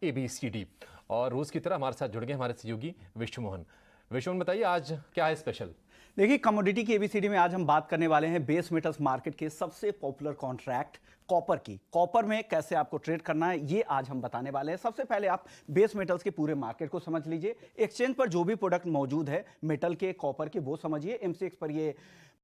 ABCD। और रोज की तरह हमारे साथ जुड़ गए हमारे सहयोगी विश्वमोहन। विश्वमोहन, बताइए आज क्या है स्पेशल? देखिए, कमोडिटी की एबीसीडी में आज हम बात करने वाले हैं बेस मेटल्स मार्केट के सबसे पॉपुलर कॉन्ट्रैक्ट कॉपर की। कॉपर में कैसे आपको ट्रेड करना है ये आज हम बताने वाले हैं। सबसे पहले आप बेस मेटल्स के पूरे मार्केट को समझ लीजिए। एक्सचेंज पर जो भी प्रोडक्ट मौजूद है मेटल के, कॉपर के, वो समझिए। MCX पर ये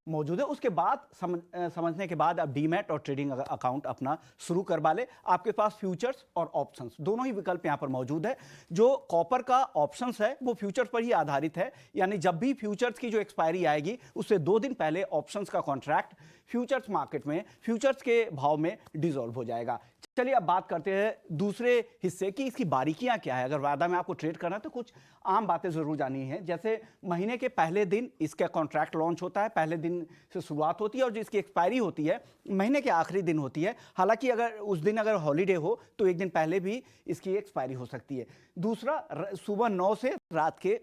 मौजूद है। उसके बाद समझने के बाद आप डीमैट और ट्रेडिंग अकाउंट अपना शुरू करवा ले। आपके पास फ्यूचर्स और ऑप्शंस दोनों ही विकल्प यहां पर मौजूद है। जो कॉपर का ऑप्शंस है वो फ्यूचर्स पर ही आधारित है, यानी जब भी फ्यूचर्स की जो एक्सपायरी आएगी उससे 2 दिन पहले ऑप्शंस का कॉन्ट्रैक्ट फ्यूचर्स मार्केट में फ्यूचर्स के भाव में डिसॉल्व हो जाएगा। चलिए अब बात करते हैं दूसरे हिस्से की, इसकी बारीकियां क्या है। अगर वायदा में आपको ट्रेड करना है तो कुछ आम बातें जरूर जाननी है। जैसे महीने के पहले दिन इसका कॉन्ट्रैक्ट लॉन्च होता है, पहले दिन से शुरुआत होती है और जिसकी एक्सपायरी होती है महीने के आखिरी दिन होती है। हालांकि अगर उस दिन अगर हॉलीडे हो तो एक दिन पहले भी इसकी एक्सपायरी हो सकती है। दूसरा, सुबह 9 से रात के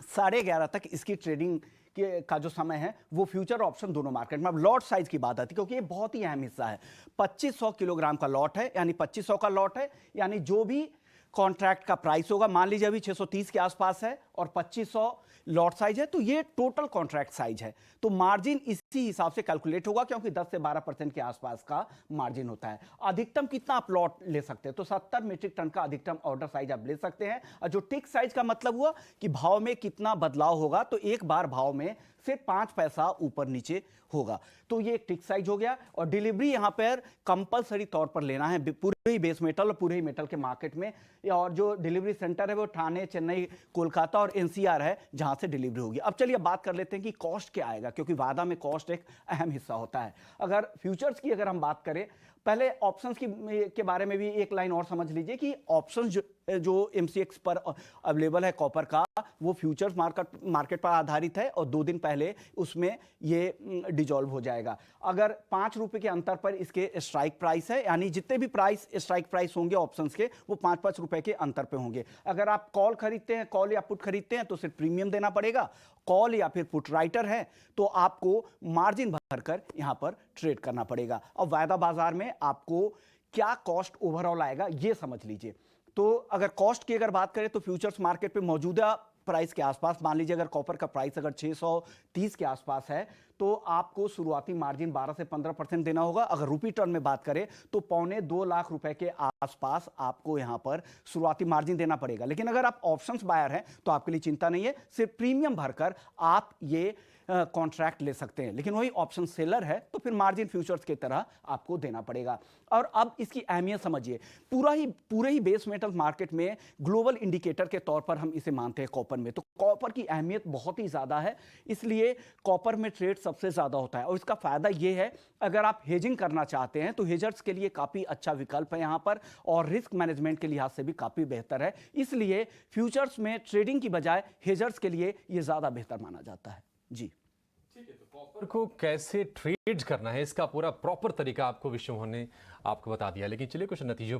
11:30 तक इसकी ट्रेडिंग का जो समय है वो फ्यूचर ऑप्शन दोनों मार्केट में। अब लॉट साइज की बात आती है क्योंकि ये बहुत ही अहम हिस्सा है। 2500 किलोग्राम का लॉट है, यानी 2500 का लॉट है, यानी जो भी कॉन्ट्रैक्ट का प्राइस होगा, मान लीजिए अभी 630 के आसपास है और 2500 लॉट साइज है, तो ये टोटल कॉन्ट्रैक्ट साइज है। तो मार्जिन इसी हिसाब से कैलकुलेट होगा क्योंकि 10 से 12% के आसपास का मार्जिन होता है। अधिकतम कितना आप लॉट ले सकते हैं, तो 70 मीट्रिक टन का अधिकतम ऑर्डर साइज आप ले सकते हैं। और जो टिक साइज का मतलब हुआ कि भाव में कितना बदलाव होगा, तो एक बार भाव में सिर्फ 5 पैसा ऊपर नीचे होगा, तो ये एक टिक साइज हो गया। और डिलीवरी यहां पर कंपलसरी तौर पर लेना है पूरे ही बेस मेटल और पूरे ही मेटल के मार्केट में। और जो डिलीवरी सेंटर है वो ठाणे, चेन्नई, कोलकाता और NCR है जहां से डिलीवरी होगी। अब चलिए बात कर लेते हैं कि कॉस्ट क्या आएगा, क्योंकि वादा में कॉस्ट एक अहम हिस्सा होता है। अगर फ्यूचर्स की अगर हम बात करें, पहले ऑप्शंस के बारे में भी एक लाइन और समझ लीजिए कि ऑप्शंस जो MCX पर अवेलेबल है कॉपर का, वो फ्यूचर्स मार्केट पर आधारित है और 2 दिन पहले उसमें ये डिजॉल्व हो जाएगा। अगर 5 रुपए के अंतर पर इसके स्ट्राइक प्राइस है, यानी जितने भी प्राइस स्ट्राइक प्राइस होंगे ऑप्शंस के वो 5-5 रुपए के अंतर पे होंगे। अगर आप कॉल खरीदते हैं, कॉल या पुट खरीदते हैं तो सिर्फ प्रीमियम देना पड़ेगा। कॉल या फिर पुट राइटर है तो आपको मार्जिन भरकर यहां पर ट्रेड करना पड़ेगा। अब वायदा बाजार में आपको क्या कॉस्ट ओवरऑल आएगा ये समझ लीजिए। तो अगर कॉस्ट की अगर बात करें तो फ्यूचर्स मार्केट पे मौजूदा प्राइस के आसपास, मान लीजिए अगर कॉपर का प्राइस अगर 630 के आसपास है तो आपको शुरुआती मार्जिन 12 से 15% देना होगा। अगर रुपी टर्न में बात करें तो 1.25 लाख रुपए के आसपास आपको यहां पर शुरुआती मार्जिन देना पड़ेगा। लेकिन अगर आप ऑप्शंस बायर हैं तो आपके लिए चिंता नहीं है, सिर्फ प्रीमियम भरकर आप ये कॉन्ट्रैक्ट ले सकते हैं। लेकिन वही ऑप्शन सेलर है तो फिर मार्जिन फ्यूचर्स की तरह आपको देना पड़ेगा। और अब इसकी अहमियत समझिए। पूरे ही बेस मेटल मार्केट में ग्लोबल इंडिकेटर के तौर पर हम इसे मानते हैं कॉपर में। तो कॉपर की अहमियत बहुत ही ज्यादा है, इसलिए कॉपर में ट्रेड सबसे ज्यादा होता है। और इसका फायदा यह है, अगर आप हेजिंग करना चाहते हैं तो हेजर्स के लिए काफी अच्छा विकल्प है यहां पर, और रिस्क मैनेजमेंट के लिहाज से भी काफी बेहतर है। इसलिए फ्यूचर्स में ट्रेडिंग की बजाय हेजर्स के लिए यह ज्यादा बेहतर माना जाता है। जी ठीक है, तो कॉपर को कैसे ट्रेड करना है इसका पूरा प्रॉपर तरीका आपको विश्वमोहन ने आपको बता दिया। लेकिन चलिए कुछ नतीजों